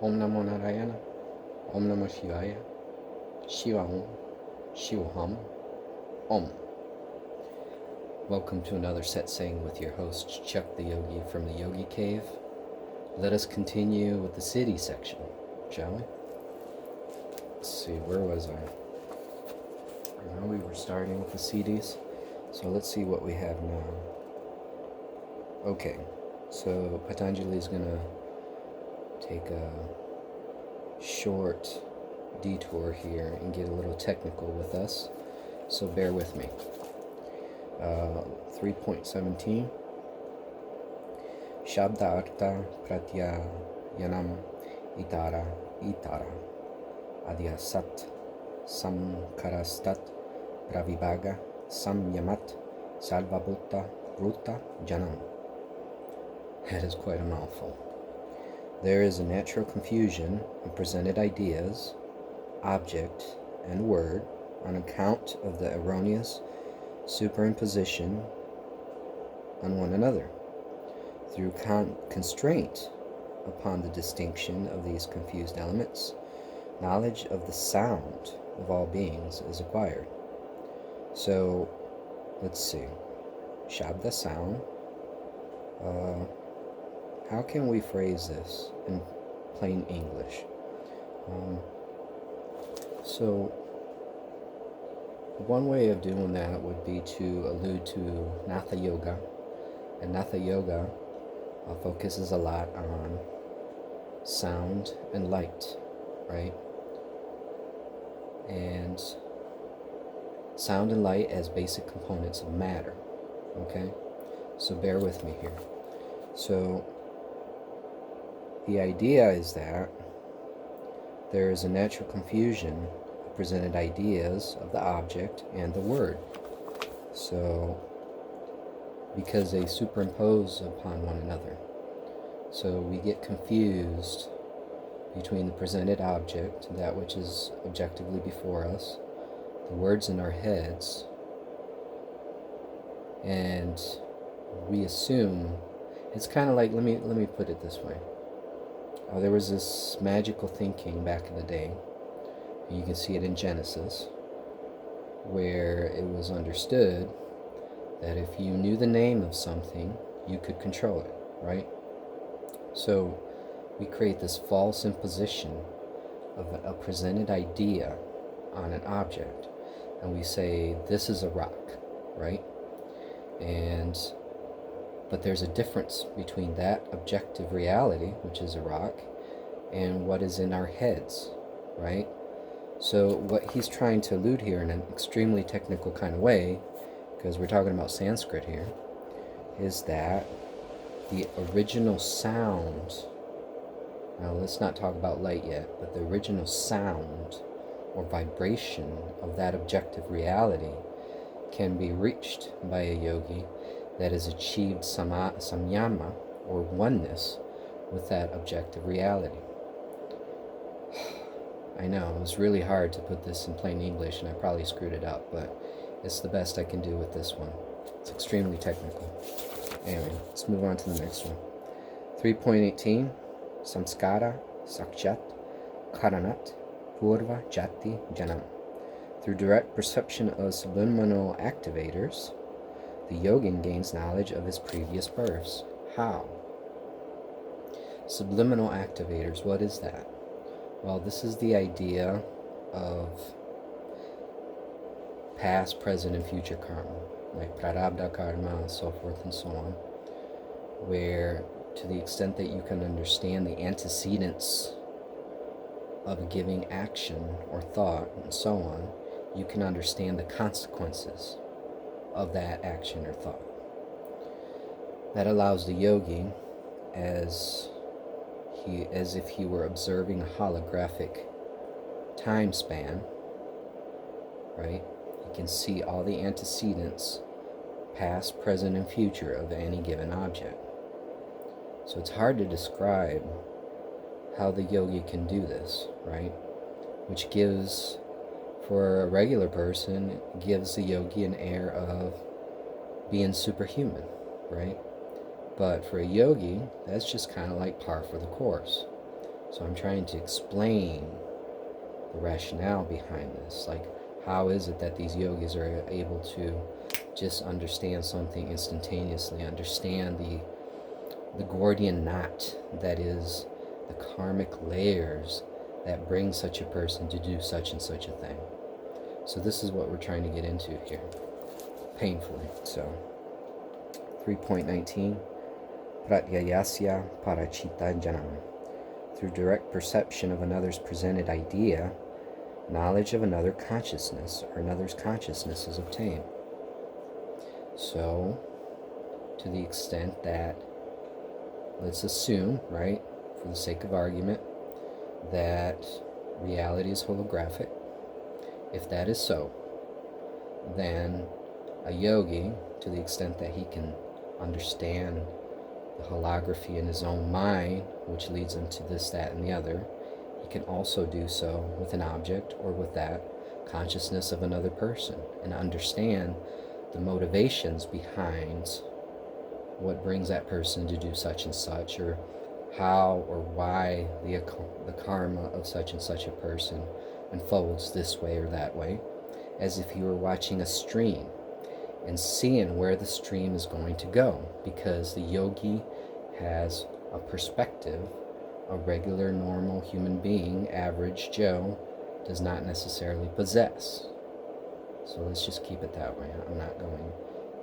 Om Namo Narayana, Om Namah Shivaya, Shiva Om, Shiva Hum, Om. Welcome to another satsang with your host, Chuck the Yogi from the Yogi Cave. Let us continue with the city section, shall we? Let's see, where was I? I know we were starting with the CDs, so let's see what we have now. Okay, so Patanjali is going to take a short detour here and get a little technical with us, so bear with me. 3.17 Shabda Artha Pratyayanam Itara Adhyasat Samkarastat Pravibhaga Samyamat Salvabhuta Ruta Janam. That is quite a mouthful. There is a natural confusion in presented ideas, object, and word on account of the erroneous superimposition on one another. Through constraint upon the distinction of these confused elements, knowledge of the sound of all beings is acquired. So, let's see. Shabda sound. How can we phrase this in plain English? So, one way of doing that would be to allude to Natha Yoga. And Natha Yoga focuses a lot on sound and light, right? And sound and light as basic components of matter, okay? So bear with me here. So the idea is that there is a natural confusion of presented ideas of the object and the word. So, because they superimpose upon one another. So we get confused between the presented object, that which is objectively before us, the words in our heads, and we assume, it's kind of like, let me put it this way. There was this magical thinking back in the day, and you can see it in Genesis, where it was understood that if you knew the name of something, you could control it, right? So we create this false imposition of a presented idea on an object, and we say, this is a rock, right? But there's a difference between that objective reality, which is a rock, and what is in our heads, right? So what he's trying to allude here in an extremely technical kind of way, because we're talking about Sanskrit here, is that the original sound, now let's not talk about light yet, but the original sound or vibration of that objective reality can be reached by a yogi that has achieved samyama, or oneness, with that objective reality. I know, it was really hard to put this in plain English, and I probably screwed it up, but it's the best I can do with this one. It's extremely technical. Anyway, let's move on to the next one. 3.18 Samskara Sakshat Karanat Purva Jati Janam. Through direct perception of subliminal activators, the yogin gains knowledge of his previous births. How? Subliminal activators, what is that? Well, this is the idea of past, present, and future karma, like prarabdha karma, so forth and so on, where to the extent that you can understand the antecedents of a given action or thought and so on, you can understand the consequences of that action or thought. That allows the yogi, as if he were observing a holographic time span, right? He can see all the antecedents, past, present, and future of any given object. So it's hard to describe how the yogi can do this, right? Which gives, for a regular person, gives the yogi an air of being superhuman, right? But for a yogi, that's just kind of like par for the course. So I'm trying to explain the rationale behind this. Like, how is it that these yogis are able to just understand something instantaneously, understand the Gordian knot that is the karmic layers that bring such a person to do such and such a thing. So this is what we're trying to get into here, painfully. So 3.19, pratyayasya parachita janam. Through direct perception of another's presented idea, knowledge of another consciousness or another's consciousness is obtained. So, to the extent that, let's assume, right, for the sake of argument, that reality is holographic. If that is so, then a yogi, to the extent that he can understand the holography in his own mind, which leads him to this, that, and the other, he can also do so with an object or with that consciousness of another person and understand the motivations behind what brings that person to do such and such, or how or why the karma of such and such a person unfolds this way or that way, as if you were watching a stream and seeing where the stream is going to go, because the yogi has a perspective a regular, normal human being, average Joe, does not necessarily possess. So let's just keep it that way. I'm not going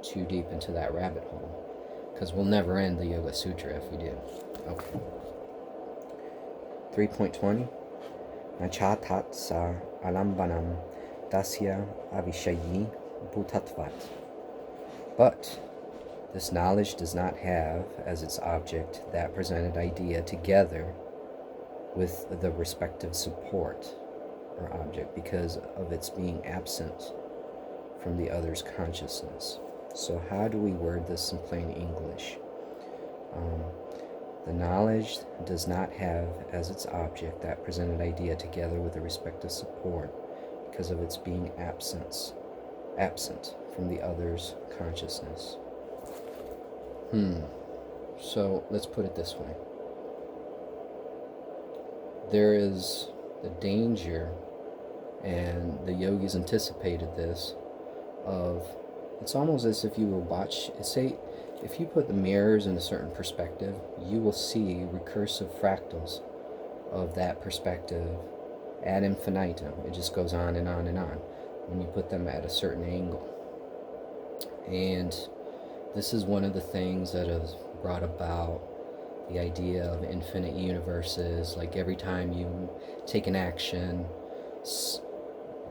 too deep into that rabbit hole, because we'll never end the Yoga Sutra if we do. Okay. 3.20. Nachatat sa alambanam tasya avishayi bhutatvat. But this knowledge does not have as its object that presented idea together with the respective support or object, because of its being absent from the other's consciousness. So how do we word this in plain English? The knowledge does not have as its object that presented idea together with the respective support, because of its being absent from the other's consciousness. So let's put it this way. There is the danger, and the yogis anticipated this, of, it's almost as if you will watch, say, if you put the mirrors in a certain perspective, you will see recursive fractals of that perspective ad infinitum. It just goes on and on and on when you put them at a certain angle. And this is one of the things that has brought about the idea of infinite universes. Like every time you take an action,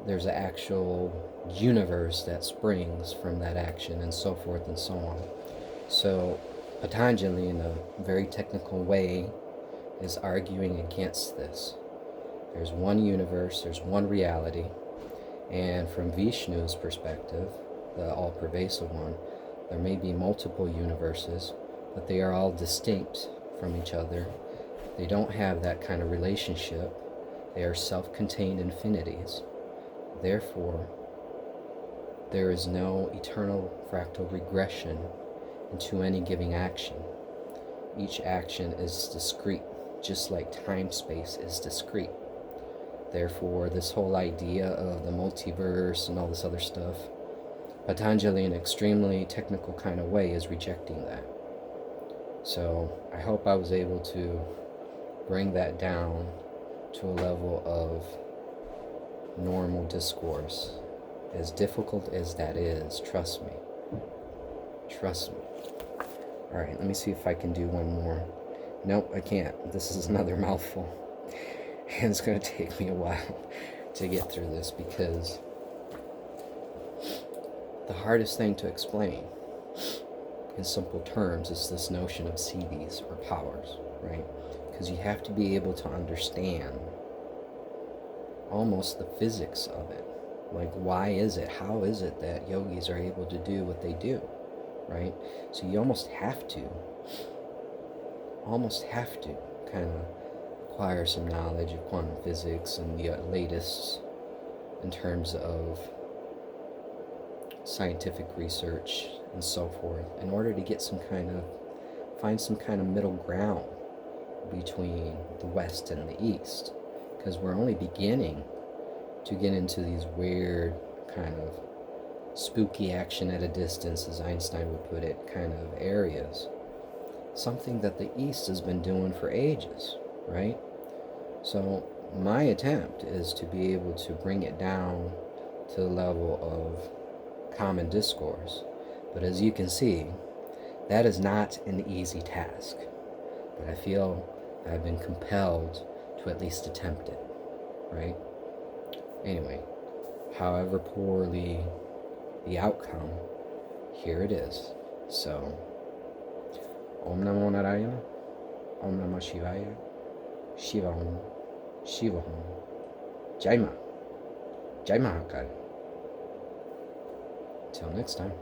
there's an actual universe that springs from that action, and so forth and so on. So Patanjali, in a very technical way, is arguing against this. There's one universe, there's one reality, and from Vishnu's perspective, the all-pervasive one, there may be multiple universes, but they are all distinct from each other. They don't have that kind of relationship. They are self-contained infinities. Therefore, there is no eternal fractal regression into any given action. Each action is discrete, just like time-space is discrete. Therefore, this whole idea of the multiverse and all this other stuff, Patanjali, in an extremely technical kind of way, is rejecting that. So I hope I was able to bring that down to a level of normal discourse. As difficult as that is, trust me. Trust me. Alright, let me see if I can do one more. Nope, I can't. This is another mouthful. And it's going to take me a while to get through this, because the hardest thing to explain in simple terms is this notion of siddhis or powers, right? Because you have to be able to understand almost the physics of it. Like, why is it, how is it that yogis are able to do what they do, right? So you almost have to kind of acquire some knowledge of quantum physics and the latest in terms of scientific research and so forth, in order to get find some kind of middle ground between the West and the East, because we're only beginning to get into these weird kind of spooky action at a distance, as Einstein would put it, kind of areas. Something that the East has been doing for ages, right? So my attempt is to be able to bring it down to the level of common discourse. But as you can see, that is not an easy task. But I feel I've been compelled to at least attempt it, right? Anyway, however poorly the outcome, here it is. So, Om Namo Narayana, Om Namah Shivaya, Shiva Om, Shiva Om, Jai Ma, Jai Mahakal. Till next time.